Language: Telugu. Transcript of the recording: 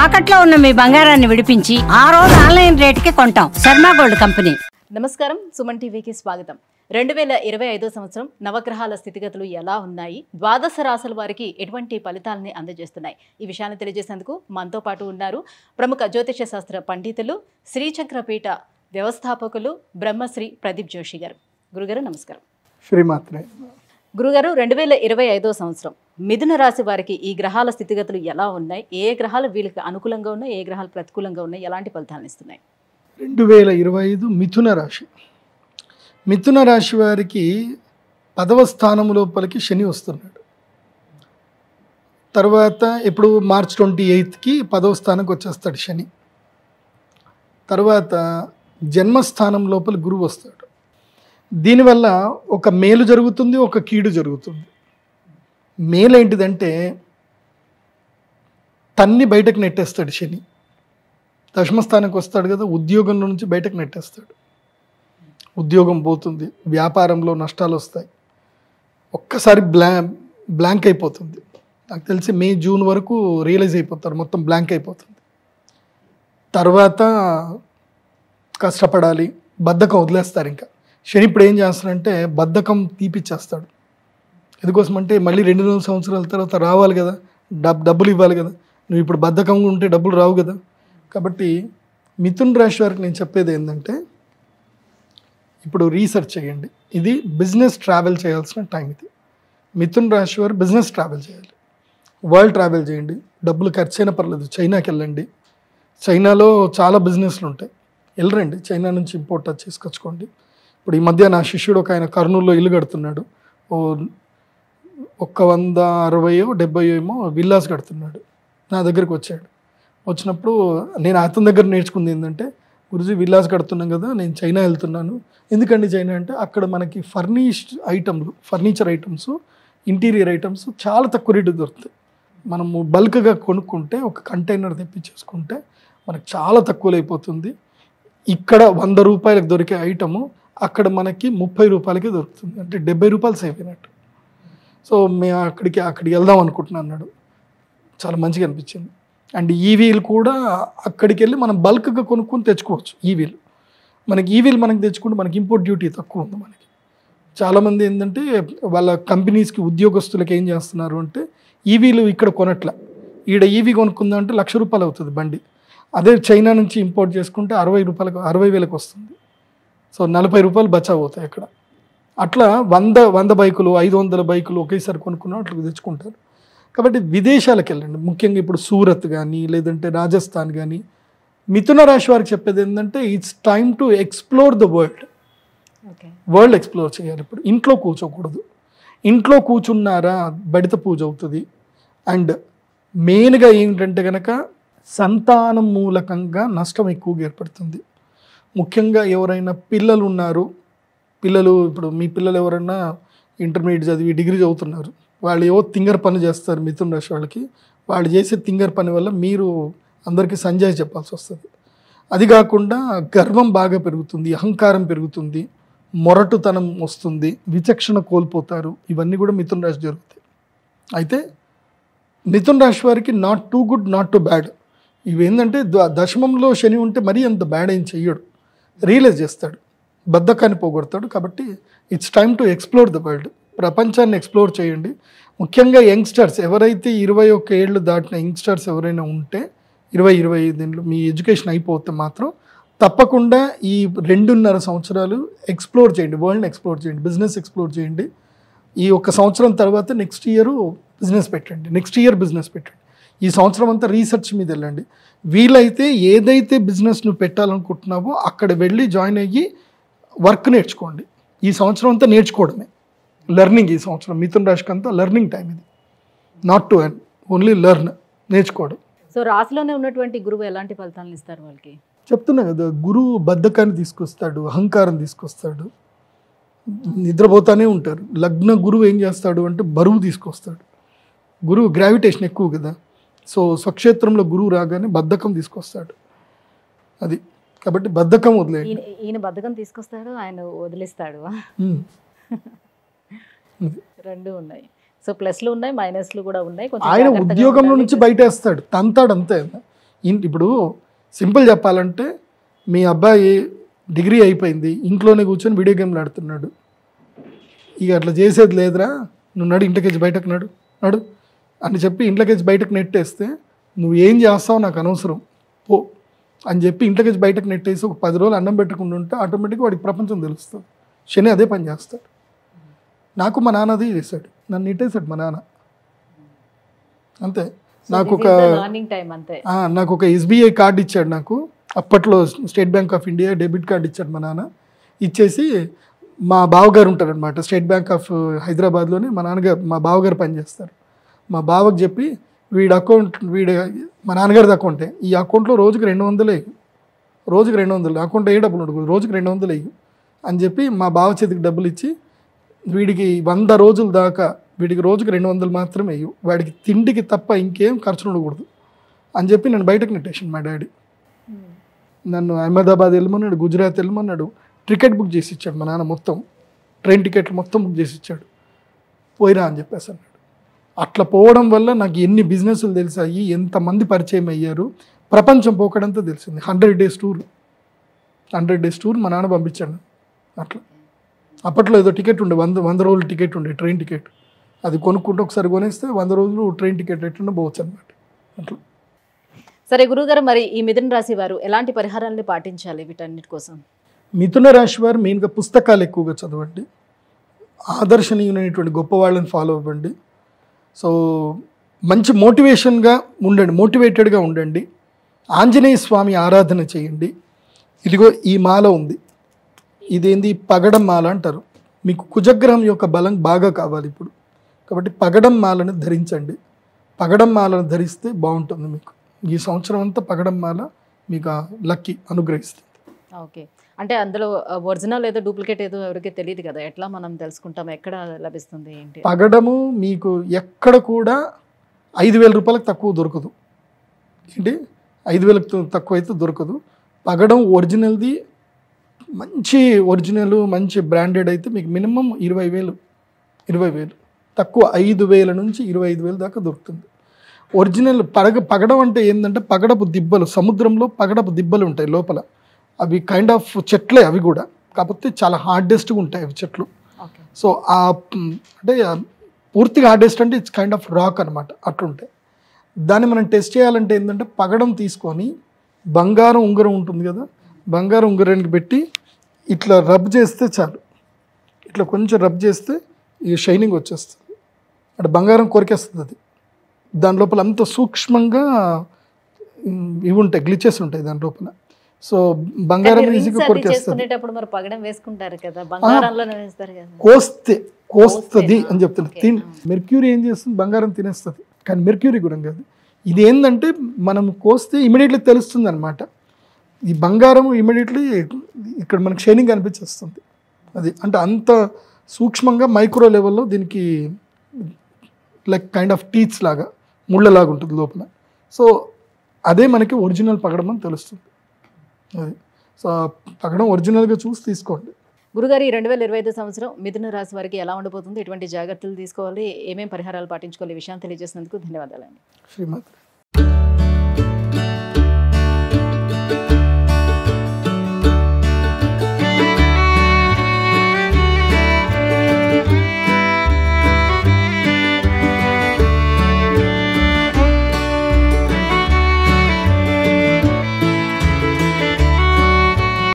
తాకట్లో ఉన్న మీ బంగారాన్ని విడిపించి ఆ రోజు ఆన్లైన్ రేటుకి కొంటాం. Sharma gold company. నమస్కారం, సుమన్ టీవీకి స్వాగతం. 2025 సంవత్సరం నవగ్రహాల స్థితిగతులు ఎలా ఉన్నాయి, ద్వాదశ రాశుల వారికి ఎటువంటి ఫలితాలని అందజేస్తున్నాయి, ఈ విషయాన్ని తెలియజేసేందుకు మనతో పాటు ఉన్నారు ప్రముఖ జ్యోతిష శాస్త్ర పండితులు, శ్రీచక్రపీఠ వ్యవస్థాపకులు బ్రహ్మశ్రీ ప్రదీప్ జోషి గారు. గురుగారు నమస్కారం. శ్రీమాత్రే. గురుగారు, 2025 సంవత్సరం మిథున రాశి వారికి ఈ గ్రహాల స్థితిగతులు ఎలా ఉన్నాయి, ఏ గ్రహాలు వీళ్ళకి అనుకూలంగా ఉన్నాయి, ఏ గ్రహాలు ప్రతికూలంగా ఉన్నాయి, ఎలాంటి ఫలితాలను ఇస్తున్నాయి? 2025 మిథున రాశి. మిథున రాశి వారికి 10వ స్థానం లోపలికి శని వస్తున్నాడు. తర్వాత ఇప్పుడు మార్చ్ 28కి 10వ స్థానంకి వచ్చేస్తాడు శని. తర్వాత జన్మస్థానం లోపల గురువు వస్తాడు. దీనివల్ల ఒక మేలు జరుగుతుంది, ఒక కీడు జరుగుతుంది. మేలు ఏంటిదంటే తన్ని బయటకు నెట్టేస్తాడు శని. దశమస్థానానికి వస్తాడు కదా, ఉద్యోగంలో నుంచి బయటకు నెట్టేస్తాడు. ఉద్యోగం పోతుంది, వ్యాపారంలో నష్టాలు వస్తాయి, ఒక్కసారి బ్లాంక్ అయిపోతుంది. నాకు తెలిసి మే జూన్ వరకు రియలైజ్ అయిపోతారు, మొత్తం బ్లాంక్ అయిపోతుంది. తర్వాత కష్టపడాలి, బద్ధకం వదిలేస్తారు. ఇంకా శని ఇప్పుడు ఏం చేస్తాడంటే బద్ధకం తీపిచ్చేస్తాడు. ఎందుకోసమంటే మళ్ళీ 2 సంవత్సరాల తర్వాత రావాలి కదా, డబ్బులు ఇవ్వాలి కదా, నువ్వు ఇప్పుడు బద్ధకంగా ఉంటే డబ్బులు రావు కదా. కాబట్టి మిథున్ రాశి వారికి నేను చెప్పేది ఏంటంటే ఇప్పుడు రీసెర్చ్ చేయండి. ఇది బిజినెస్ ట్రావెల్ చేయాల్సిన టైం. ఇది మిథున్ రాశి వారు బిజినెస్ ట్రావెల్ చేయాలి, వరల్డ్ ట్రావెల్ చేయండి. డబ్బులు ఖర్చు అయినా పర్లేదు, చైనాకి వెళ్ళండి. చైనాలో చాలా బిజినెస్లు ఉంటాయి, వెళ్ళరండి. చైనా నుంచి ఇంపోర్ట్ చేసుకొచ్చుకోండి. ఇప్పుడు ఈ మధ్య నా శిష్యుడు ఒక ఆయన కర్నూలులో ఇల్లు కడుతున్నాడు. 160-70 ఏమో విల్లాస్ కడుతున్నాడు. నా దగ్గరికి వచ్చాడు. వచ్చినప్పుడు నేను అతని దగ్గర నేర్చుకుంది ఏంటంటే, గురుజీ విల్లాస్ కడుతున్నాం కదా, నేను చైనా వెళ్తున్నాను. ఎందుకండి చైనా అంటే అక్కడ మనకి ఫర్నిచర్ ఐటమ్స్, ఇంటీరియర్ ఐటమ్స్ చాలా తక్కువ రేటు దొరుకుతాయి. మనము బల్క్గా కొనుక్కుంటే, ఒక కంటైనర్ తెప్పించేసుకుంటే మనకు చాలా తక్కువలో అయిపోతుంది. ఇక్కడ 100 రూపాయలకు దొరికే ఐటము అక్కడ మనకి 30 రూపాయలకే దొరుకుతుంది. అంటే 70 రూపాయలు సేవ్ అయినట్టు. సో మేము అక్కడికి వెళ్దాం అనుకుంటున్నాను అన్నాడు. చాలా మంచిగా అనిపించింది. అండ్ ఈవీలు కూడా అక్కడికి వెళ్ళి మనం బల్క్గా కొనుక్కొని తెచ్చుకోవచ్చు. ఈవీలు మనకి తెచ్చుకుంటే మనకి ఇంపోర్ట్ డ్యూటీ తక్కువ ఉంది. మనకి చాలామంది ఏంటంటే వాళ్ళ కంపెనీస్కి ఉద్యోగస్తులకు ఏం చేస్తున్నారు అంటే ఈవీలు ఇక్కడ కొనట్ల, ఈడ ఈవీ కొనుక్కుందాం అంటే ₹1,00,000 అవుతుంది బండి. అదే చైనా నుంచి ఇంపోర్ట్ చేసుకుంటే 60,000కి వస్తుంది. సో 40 రూపాయలు బచావ్ అవుతాయి అక్కడ. అట్లా 100 బైకులు, 500 బైకులు ఒకేసారి కొనుక్కున్నా అట్లా తెచ్చుకుంటారు. కాబట్టి విదేశాలకు వెళ్ళండి. ముఖ్యంగా ఇప్పుడు సూరత్ కానీ లేదంటే రాజస్థాన్ కానీ. మిథున రాశి వారికి చెప్పేది ఏంటంటే it's time to explore the world explore చేయాలి. ఇప్పుడు ఇంట్లో కూర్చోకూడదు. ఇంట్లో కూర్చున్నారా బడిత పూజ అవుతుంది. అండ్ మెయిన్గా ఏంటంటే కనుక సంతానం మూలకంగా నష్టం ఎక్కువగా ఏర్పడుతుంది. ముఖ్యంగా ఎవరైనా పిల్లలు ఉన్నారు, ఇప్పుడు మీ పిల్లలు ఎవరైనా ఇంటర్మీడియట్ చదివి డిగ్రీ చదువుతున్నారు, వాళ్ళు ఏవో తింగర్ పని చేస్తారు. మిథున రాశి వాళ్ళకి వాళ్ళు చేసే తింగర్ పని వల్ల మీరు అందరికీ సంజాయి చెప్పాల్సి వస్తుంది. అది కాకుండా గర్వం బాగా పెరుగుతుంది, అహంకారం పెరుగుతుంది, మొరటుతనం వస్తుంది, విచక్షణ కోల్పోతారు. ఇవన్నీ కూడా మిథున రాశి జరుగుతాయి. అయితే మిథున రాశి వారికి not too good, not too bad. ఇవేంటంటే దశమంలో శని ఉంటే మరీ అంత బ్యాడ్ ఏం చెయ్యడు, రియలైజ్ చేస్తాడు, బద్ధకాన్ని పోగొడతాడు. కాబట్టి it's time to explore the world. ప్రపంచాన్ని ఎక్స్ప్లోర్ చేయండి. ముఖ్యంగా యంగ్స్టర్స్ ఎవరైతే 21 ఏళ్ళు దాటిన యంగ్స్టర్స్ ఎవరైనా ఉంటే 20-25 ఏళ్ళు మీ ఎడ్యుకేషన్ అయిపోతే మాత్రం తప్పకుండా ఈ 2.5 సంవత్సరాలు ఎక్స్ప్లోర్ చేయండి, వరల్డ్ని ఎక్స్ప్లోర్ చేయండి, బిజినెస్ ఎక్స్ప్లోర్ చేయండి. ఈ 1 సంవత్సరం తర్వాత నెక్స్ట్ ఇయర్ బిజినెస్ పెట్టండి. ఈ సంవత్సరం అంతా రీసెర్చ్ మీద వెళ్ళండి. వీలైతే ఏదైతే బిజినెస్ నువ్వు పెట్టాలనుకుంటున్నావో అక్కడ వెళ్ళి జాయిన్ అయ్యి వర్క్ నేర్చుకోండి. ఈ సంవత్సరం అంతా నేర్చుకోవడమే, లెర్నింగ్. ఈ సంవత్సరం మిథున రాశికి అంతా లెర్నింగ్ టైం. ఇది not to earn, only learn, నేర్చుకోవడం. సో రాశిలోనే ఉన్నటువంటి గురువు ఎలాంటి ఫలితాలను ఇస్తారు వాళ్ళకి? చెప్తున్నా కదా, గురువు బద్ధకాన్ని తీసుకొస్తాడు, అహంకారం తీసుకొస్తాడు, నిద్రపోతానే ఉంటారు. లగ్న గురువు ఏం చేస్తాడు అంటే బరువు తీసుకొస్తాడు. గురువు గ్రావిటేషన్ ఎక్కువ కదా, సో స్వక్షేత్రంలో గురువు రాగానే బద్ధకం తీసుకొస్తాడు. అది కాబట్టి బద్ధకం వదిలేయండి. ఈయన బద్ధకం తీసుకొస్తాడు, ఆయన వదిలేస్తాడు. రెండు ఉన్నాయి. సో ప్లస్లు ఉన్నాయి, మైనస్లు కూడా ఉన్నాయి. ఆయన ఉద్యోగంలో నుంచి బయటేస్తాడు, తంతాడు అంతే. ఇప్పుడు సింపుల్ చెప్పాలంటే మీ అబ్బాయి డిగ్రీ అయిపోయింది, ఇంట్లోనే కూర్చొని వీడియో గేమ్లు ఆడుతున్నాడు. ఇక అట్లా చేసేది లేదురా, నువ్వు నడు ఇంట్లోకి బయటకు నడు అని చెప్పి ఇంట్లోకి బయటకు నెట్టేస్తే నువ్వు ఏం చేస్తావు నాకు అనవసరం పో అని చెప్పి ఇంట్లోకి బయటకు నెట్టేసి ఒక 10 రోజులు అన్నం పెట్టకుండా ఉంటే ఆటోమేటిక్గా వాడికి ప్రపంచం తెలుస్తుంది. శని అదే పని చేస్తాడు. నాకు మా నాన్న అదే చేశాడు, నన్ను నెట్టేశాడు మా నాన్న. అంతే. నాకు ఒక SBI కార్డు ఇచ్చాడు. నాకు అప్పట్లో state bank of India debit card ఇచ్చాడు మా నాన్న. ఇచ్చేసి మా బావగారు ఉంటారనమాట స్టేట్ బ్యాంక్ ఆఫ్ హైదరాబాద్లోనే మా బావగారు పనిచేస్తారు. మా బావకు చెప్పి వీడి అకౌంట్ మా నాన్నగారిది అకౌంటే, ఈ అకౌంట్లో రోజుకి 200 వేయి, రోజుకి 200 అకౌంట్ ఏ డబ్బులు ఉండదు, రోజుకి 200 వేయి అని చెప్పి మా బావ చేతికి డబ్బులు ఇచ్చి వీడికి 100 రోజుల దాకా వీడికి రోజుకి 200 మాత్రమే వేయు, వాడికి తిండికి తప్ప ఇంకేం ఖర్చులు ఉండకూడదు అని చెప్పి నన్ను బయటకు నెట్టేసాను మా డాడీ. నన్ను అహ్మదాబాద్ వెళ్ళమన్నాడు, గుజరాత్ వెళ్ళమన్నాడు, టికెట్ బుక్ చేసి ఇచ్చాడు మా నాన్న. మొత్తం ట్రైన్ టికెట్లు మొత్తం బుక్ చేసి ఇచ్చాడు. పోయిరా అని చెప్పేసి అన్నాడు. అట్లా పోవడం వల్ల నాకు ఎన్ని బిజినెస్లు తెలిసాయి, ఎంతమంది పరిచయం అయ్యారు, ప్రపంచం పోకడంతా తెలిసింది. 100 days టూర్ మా నాన్న పంపించాడు. అట్లా అప్పట్లో ఏదో టికెట్ ఉండే 100 రోజులు టికెట్ ఉండే, ట్రైన్ టికెట్. అది కొనుక్కుంటే ఒకసారి కొనేస్తే 100 రోజులు ట్రైన్ టికెట్ ఎట్లా పోవచ్చు అనమాట. అట్లా. సరే గురుగారు, మరి ఈ మిథున రాశి వారు ఎలాంటి పరిహారాలను పాటించాలి వీటన్నిటి కోసం? మిథున రాశి వారు మెయిన్గా పుస్తకాలు ఎక్కువగా చదవండి, ఆదర్శనీయమైనటువంటి గొప్ప వాళ్ళని ఫాలో అవ్వండి. సో మంచి మోటివేటెడ్గా ఉండండి. ఆంజనేయ స్వామి ఆరాధన చేయండి. ఇదిగో ఈ మాల ఉంది, ఇదేంది పగడం మాల అంటారు. మీకు కుజగ్రహం యొక్క బలం బాగా కావాలి ఇప్పుడు, కాబట్టి పగడం మాలను ధరించండి. పగడం మాలను ధరిస్తే బాగుంటుంది మీకు. ఈ సంవత్సరం అంతా పగడం మాల మీకు లక్కీ అనుగ్రహిస్తుంది. ఓకే, అంటే అందులో ఒరిజినల్ ఏదో డూప్లికేట్ ఏదో ఎవరికి తెలియదు కదా, ఎట్లా మనం తెలుసుకుంటాం, ఎక్కడ లభిస్తుంది ఏంటి? పగడము మీకు ఎక్కడ కూడా 5,000 రూపాయలకు తక్కువ దొరకదు. ఏంటి 5,000 తక్కువ అయితే దొరకదు. పగడం ఒరిజినల్ది మంచి బ్రాండెడ్ అయితే మీకు మినిమం 20,000 తక్కువ 5,000 నుంచి 25,000 దాకా దొరుకుతుంది. ఒరిజినల్ పగడం అంటే ఏంటంటే పగడపు దిబ్బలు, సముద్రంలో పగడపు దిబ్బలు ఉంటాయి లోపల. అవి కైండ్ ఆఫ్ చెట్లే అవి కూడా, కాకపోతే చాలా హార్డెస్ట్గా ఉంటాయి అవి చెట్లు. సో అంటే పూర్తిగా హార్డెస్ట్ అంటే ఇట్స్ కైండ్ ఆఫ్ రాక్ అనమాట. అట్లుంటాయి. దాన్ని మనం టెస్ట్ చేయాలంటే ఏంటంటే పగడం తీసుకొని బంగారం ఉంగరం ఉంటుంది కదా, బంగారం ఉంగరానికి పెట్టి ఇట్లా రబ్ చేస్తే చాలు. ఇట్లా కొంచెం రబ్ చేస్తే ఈ షైనింగ్ వచ్చేస్తుంది. అంటే బంగారం కొరికేస్తుంది అది. దాని లోపల అంత సూక్ష్మంగా ఇవి ఉంటాయి, గ్లిచెస్ ఉంటాయి దాని లోపల. సో బంగారం ఈజీగా కొరికేస్తుంది. కోస్తుంది అని చెప్తున్నారు. మెర్క్యూరీ ఏం చేస్తుంది, బంగారం తినేస్తుంది. కానీ మెర్క్యూరీ కూడా కాదు, ఇది ఏంటంటే మనం కోస్తే ఇమీడియట్లీ తెలుస్తుంది అనమాట. ఈ బంగారం ఇమీడియట్లీ ఇక్కడ మనకు షైనింగ్ అనిపించేస్తుంది. అది అంటే అంత సూక్ష్మంగా మైక్రో లెవెల్లో దీనికి లైక్ కైండ్ ఆఫ్ టీత్స్ లాగా, ముళ్ళలాగా ఉంటుంది లోపల. సో అదే మనకి ఒరిజినల్ పగడం అని తెలుస్తుంది. అది సో పగడం ఒరిజినల్గా చూసి తీసుకోండి. గురుగారు, ఈ 2025 సంవత్సరం మిథున రాశి వారికి ఎలా ఉండబోతుంది, ఎటువంటి జాగ్రత్తలు తీసుకోవాలి, ఏమేమి పరిహారాలు పాటించుకోవాలి, ఈ విషయాన్ని తెలియజేసినందుకు ధన్యవాదాలండి. శ్రీమతి.